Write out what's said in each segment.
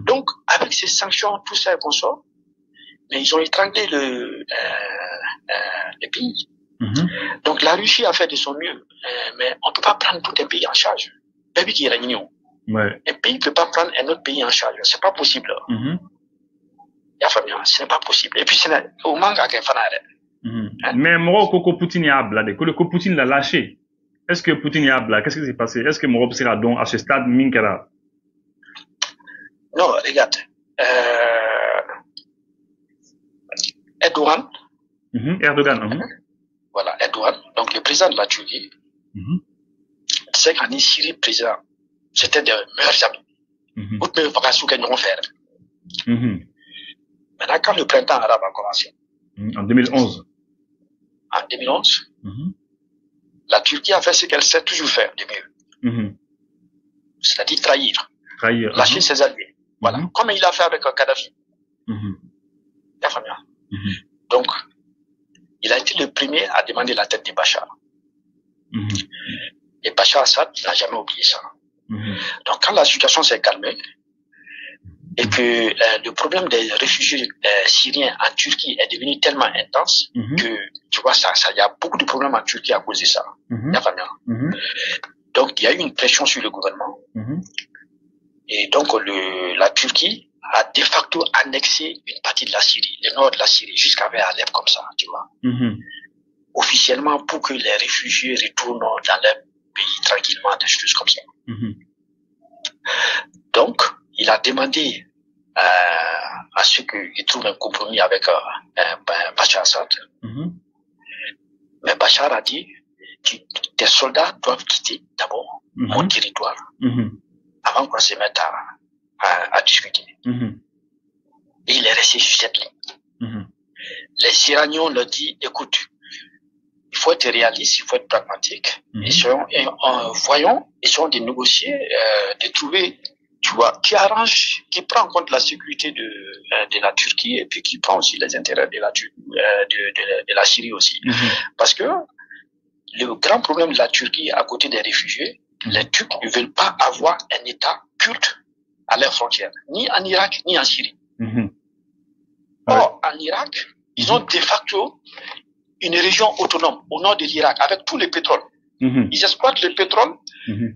Donc, avec ces sanctions, tout ça et consort, mais ils ont étranglé le pays. Donc, la Russie a fait de son mieux, mais on ne peut pas prendre tout un pays en charge. Un pays qui est réuni. Un pays ne peut pas prendre un autre pays en charge. C'est pas possible. Ce n'est pas possible. Et puis, c'est au manque à quelqu'un. Mais moi, Coco Poutine a bladé. Que le Poutine l'a lâché. Est-ce que Poutine a bladé? Qu'est-ce qui s'est passé? Est-ce que Moro sera donc à ce stade Minkera? Non, regarde. Erdogan. Voilà, Erdogan. Donc, le président de la Turquie. C'est qu'en Syrie, président, c'était des meilleurs amis. Maintenant, quand le printemps arabe a commencé. En 2011. En 2011, la Turquie a fait ce qu'elle sait toujours faire de mieux. C'est-à-dire trahir. Lâcher ses alliés. Voilà. Comme il a fait avec Kadhafi. Donc, il a été le premier à demander la tête de Bachar. Et Bachar Assad n'a jamais oublié ça. Donc, quand la situation s'est calmée, et que le problème des réfugiés syriens en Turquie est devenu tellement intense que, tu vois, il y a beaucoup de problèmes en Turquie à cause de ça. Donc, il y a eu une pression sur le gouvernement. Et donc, la Turquie a de facto annexé une partie de la Syrie, le nord de la Syrie, jusqu'à vers Alep comme ça, tu vois. Officiellement, pour que les réfugiés retournent dans leur pays tranquillement, des choses comme ça. Donc, il a demandé à ceux qu'ils trouvent un compromis avec Bachar Assad. Mais Bachar a dit, tes soldats doivent quitter d'abord mon territoire avant qu'on se mette à discuter. Et il est resté sur cette ligne. Les Iraniens leur dit, écoute, il faut être réaliste, il faut être pragmatique. Essayons de négocier, de trouver, tu vois, qui prend en compte la sécurité de la Turquie et puis qui prend aussi les intérêts de la Syrie aussi. Parce que le grand problème de la Turquie à côté des réfugiés, les Turcs ne veulent pas avoir un État culte à leurs frontières, ni en Irak, ni en Syrie. Or, en Irak, ils ont de facto une région autonome au nord de l'Irak avec tout le pétrole. Ils exploitent le pétrole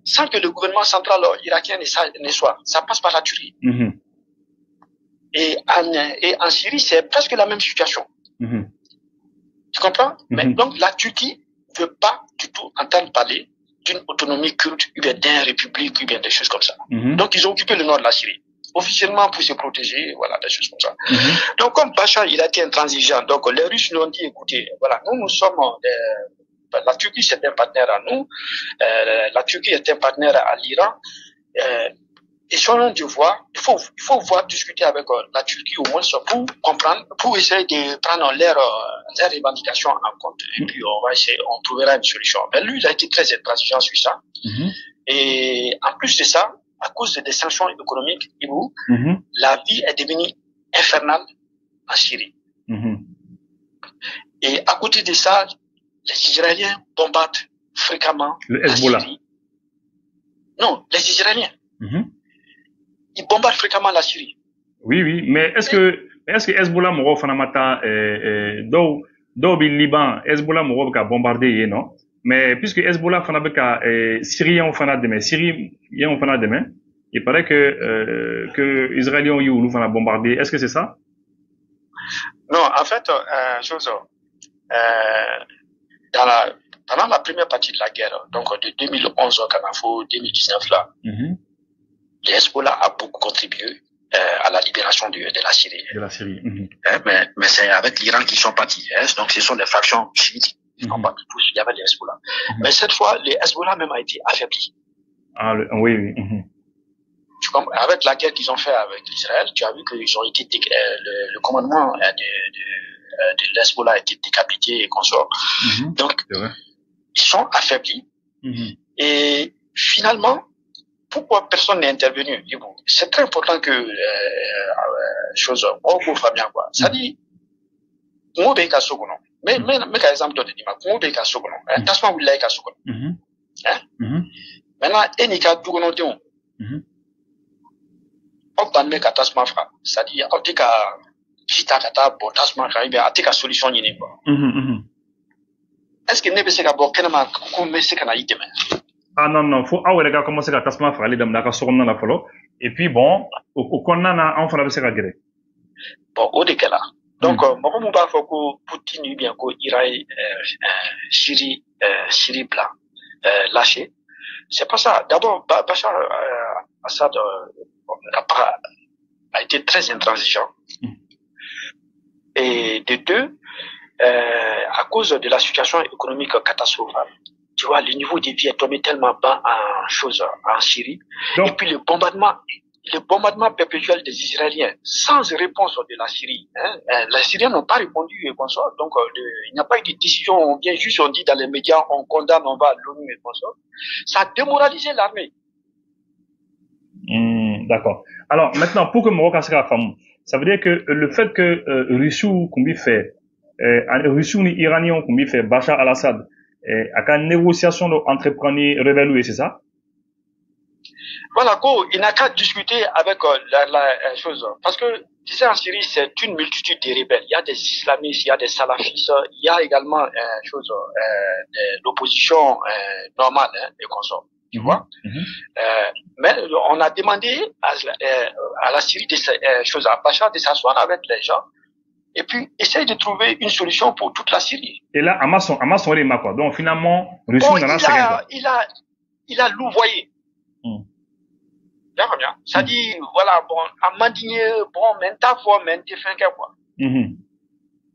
sans que le gouvernement central irakien ne soit. Ça passe par la Turquie. Et en Syrie, c'est presque la même situation. Tu comprends? Mais donc, la Turquie ne veut pas du tout entendre parler d'une autonomie kurde, ou bien d'une république, ou bien des choses comme ça. Donc, ils ont occupé le nord de la Syrie. Officiellement pour se protéger, voilà, des choses comme ça. Donc, comme Bachar, il a été intransigeant, donc les Russes nous ont dit, écoutez, voilà, nous sommes, la Turquie c'est un partenaire à nous, la Turquie est un partenaire à l'Iran, et selon de voir, il faut voir discuter avec la Turquie au moins pour comprendre, pour essayer de prendre leurs revendications en compte, et puis on trouvera une solution. Mais lui, il a été très intransigeant sur ça, et en plus de ça, à cause des sanctions économiques, la vie est devenue infernale en Syrie. Et à côté de ça, les Israéliens bombardent fréquemment le Hezbollah. la Syrie. Non, les Israéliens. Ils bombardent fréquemment la Syrie. Oui, mais est-ce que Hezbollah moro fanamata do bi Liban Hezbollah moro ka bombardé non? Mais puisque Hezbollah fanabeka Syrien fana demain, Syrien fana demain, il paraît que Israéliens you fana bombardé. Est-ce que c'est ça? Non, en fait, pendant la première partie de la guerre, donc de 2011 au Canafo, 2019 là, le Hezbollah a beaucoup contribué à la libération de la Syrie. De la Syrie. Mais c'est avec l'Iran qu'ils sont partis. Donc ce sont des factions chiites. Ils n'ont pas tous, il y avait le Hezbollah. Mais cette fois, le Hezbollah même a été affaibli. Oui. Tu comprends? Avec la guerre qu'ils ont fait avec l'Israël, tu as vu qu'ils ont été le commandement de l'Hezbollah a été décapité et consort. Donc, ils sont affaiblis. Et finalement, pourquoi personne n'est intervenu? C'est très important que ça dit, mais par exemple, maintenant, banme ka tasma fra c'est-à-dire aw tɛ ka ji ta ka taa bɔ tasuma kan a tɛ ka solution ɲini quoi est-ce que ne bɛ se ka bɔ kɛnɛma ko n bɛ se ka na i dɛmɛ ah non non faut aw yɛrɛ ka commencer ka tasuma fagali daminɛ a ka so kɔnɔna na fɔlɔ et puis bon o kɔnɔna na anw fana bɛ se ka gɛrɛ bon o de kɛla donc mɔgɔ min b'a fɔ ko Poutine ou bien ko Iran ye Syrie bila lâché c'est pas ça d'abord Bachar Assad a été très intransigeant et de deux à cause de la situation économique catastrophale tu vois le niveau de vie est tombé tellement bas en Syrie donc, et puis le bombardement perpétuel des Israéliens sans réponse de la Syrie. Les Syriens n'ont pas répondu et consort. Donc, il n'y a pas eu de décision. On vient juste, on dit dans les médias, on condamne, on va à l'ONU et consort. Ça a démoralisé l'armée. D'accord. Alors, maintenant, pour que Maroc ait la femme, ça veut dire que le fait que Russie kumbi fait, Russie ni Iranien kumbi fait Bachar al-Assad, à une négociation d'entrepreneurs rebelles, c'est ça? Voilà, il n'a qu'à discuter avec la chose. Parce que, disais en Syrie, c'est une multitude de rebelles. Il y a des islamistes, il y a des salafistes, il y a également l'opposition normale et consorts. Tu vois? Mais on a demandé à la Syrie à Bachar de s'asseoir avec les gens et puis essayer de trouver une solution pour toute la Syrie. Et là, Amason quoi. Donc finalement, il a louvoyé. Ça dit, voilà, bon, à Mandigné, bon, maintenant, quoi.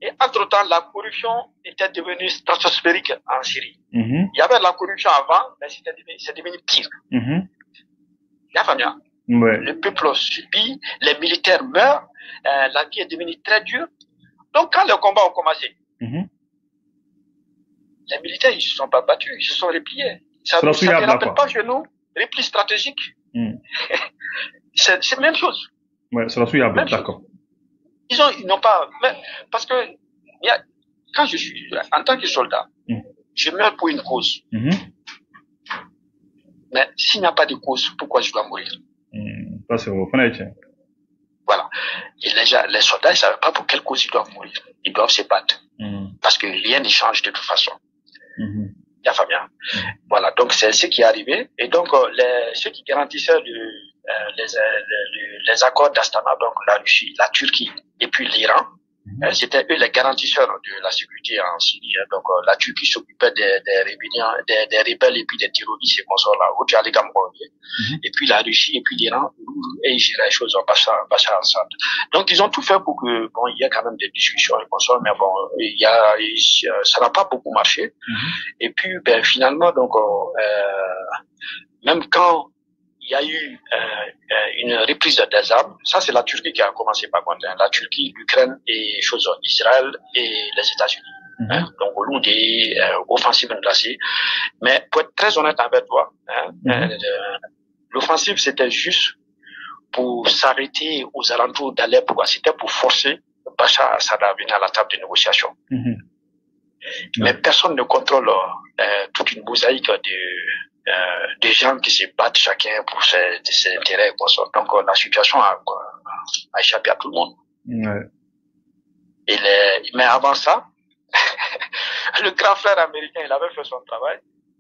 Et entre-temps, la corruption était devenue stratosphérique en Syrie. Il y avait la corruption avant, mais c'est devenu pire. Le peuple subit, les militaires meurent, la vie est devenue très dure. Donc, quand les combats ont commencé, les militaires, ils ne se sont pas battus, ils se sont repliés. Ça ne se rappelle pas chez nous, repli stratégique. C'est la même chose. Ouais, c'est la suite, d'accord. Ils n'ont pas, parce que, quand je suis, en tant que soldat, je meurs pour une cause. Mais s'il n'y a pas de cause, pourquoi je dois mourir? Ça, c'est au Voilà. Et les soldats, ils ne savent pas pour quelle cause ils doivent mourir. Ils doivent se battre. Parce que rien ne change de toute façon. Bien. Voilà, donc c'est ce qui est arrivé. Et donc, ceux qui garantissaient les accords d'Astana, donc la Russie, la Turquie et puis l'Iran, c'était eux les garantisseurs de la sécurité en Syrie. Donc, la Turquie s'occupait des rebelles et puis des terroristes et consorts là, et puis la Russie et puis l'Iran, et ils géraient les choses en Bachar al-Assad. Donc, ils ont tout fait pour que, bon, il y a quand même des discussions et consorts, mais bon, ça n'a pas beaucoup marché. Et puis, ben, finalement, donc, même quand il y a eu une reprise des armes. Ça, c'est la Turquie qui a commencé par contre. La Turquie, l'Ukraine et Israël et les États-Unis. Donc, au long des offensives menacées. Mais pour être très honnête avec toi, l'offensive, c'était juste pour s'arrêter aux alentours d'Alep. C'était pour forcer Bachar Assad à venir à la table de négociation. Mais personne ne contrôle toute une mosaïque de gens qui se battent chacun pour ses intérêts. Donc la situation a échappé à tout le monde. Mais avant ça, le grand frère américain, il avait fait son travail,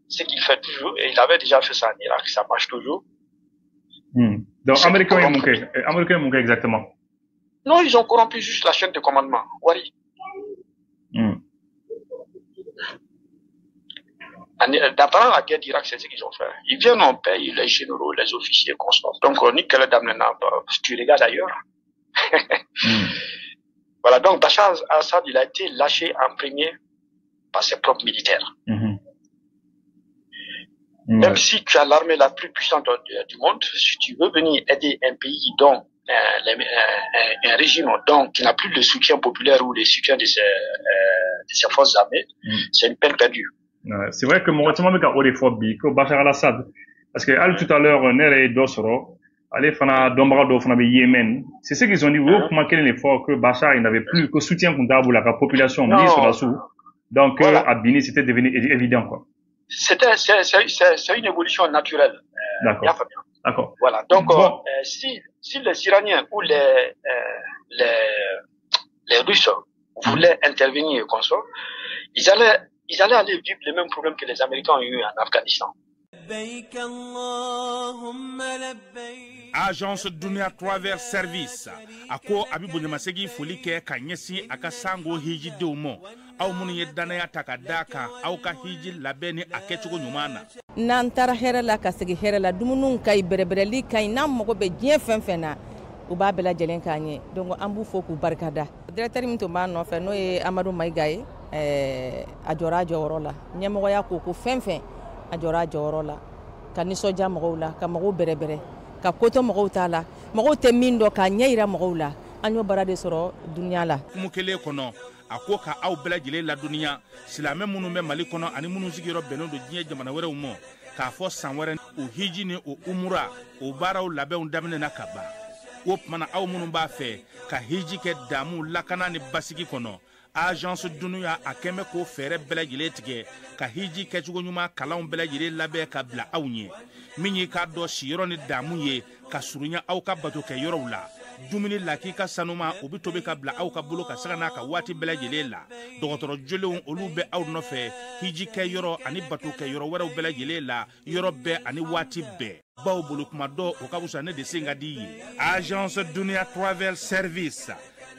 ce qu'il fait toujours, et il avait déjà fait ça en Irak, ça marche toujours. Donc américain est manqué exactement. Non, ils ont corrompu juste la chaîne de commandement. Wari. Pendant la guerre d'Irak, c'est ce qu'ils ont fait. Ils viennent, on paye les généraux, les officiers, constants. Donc, tu regardes ailleurs. Voilà, donc Bachar Assad, il a été lâché en premier par ses propres militaires. Même si tu as l'armée la plus puissante du monde, si tu veux venir aider un pays dont un régime qui n'a plus le soutien populaire ou le soutien de ses forces armées, c'est une peine perdue. C'est vrai que mon retour avec Orefobi, que Bachar al-Assad, parce que tout à l'heure, Nere Dosro, allez fana Dombrado fana Yémen, c'est ce qu'ils ont dit, comment quel est l'effort que Bachar il n'avait plus que soutien pour la population sur la sous. Donc voilà. À Bini c'était devenu évident quoi. C'est une évolution naturelle. D'accord. D'accord. Voilà. Donc, bon. Si les Iraniens ou les Russes voulaient intervenir comme ça, ils allaient aller vivre les mêmes problèmes que les Américains ont eu en Afghanistan. Agence Dunia Travel Service ako abibu nyamasegi folike ka nyesi aka sango hiji de umo aw munu ye danaya takadaka aw ka hiji labeni akechugo nyumana nan tara hera la ka segi hera la dumunun kay berebereli kay nam mogo be jien fenfena u ba bela jelen kanye donc ambu foku barkada directeur min to ma no fe no e Amadou Maïgaye a jora joro la nyemo ya ko fenfen a jora joro la ka nisoja mogo la ka mogo berebere ka koto mogo tala mogo te mindo ka nyeira mogo la anyo barade soro dunya la kumukele kono ako ka aw bela jele la dunya silame munu me Mali kono ani munu sigiro beno do jiye jamana were mo ka fo sanwere o hiji ni o umura o baraw labe on damne na kaba o mana aw munu ba fe ka hiji ke damu lakana ni basigi kono agence dunuya akeme ko fere bela jele tige ka hiji ke chugo nyuma kalaw bela jele labe ka bla awnye minyi ka do shiro ni damu ye ka surunya aw ka bato ke yoro la dumuni laki ka sanuma obi tobe ka bla aw ka bolo ka sagana ka wati bela jele la dogotoro jolewon olu be aw no fe hiji ke yoro ani bato ke yoro wera bela jele la yoro be ani wati be baw bolo kuma do o ka busa ne de singa di agence Dunia Travel Service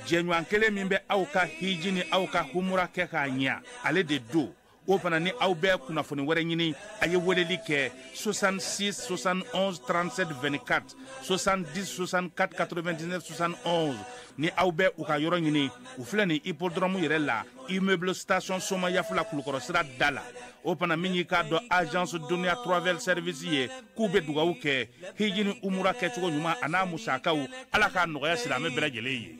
jenwan kele mimbe aw ka hiji ni aw ka humura ke ka nya ale de do o fana ni aw bɛɛ kunnafoni wɛrɛ ɲini a ye weleli kɛ 66 71 37 24 70 64 99 71 ni aw bɛ u ka yɔrɔ ɲini u filɛ ni hippodrome yɛrɛ la immeuble station Soma Yafula Kulukɔrɔ sira da la o fana min y'i k'a dɔn agence Dunia Travel Service ye k'u bɛ dugawu kɛ hiji ni umura kɛcogo ɲuman a n'a musakaw ala k'a nɔgɔya silamɛ bɛɛ lajɛlen ye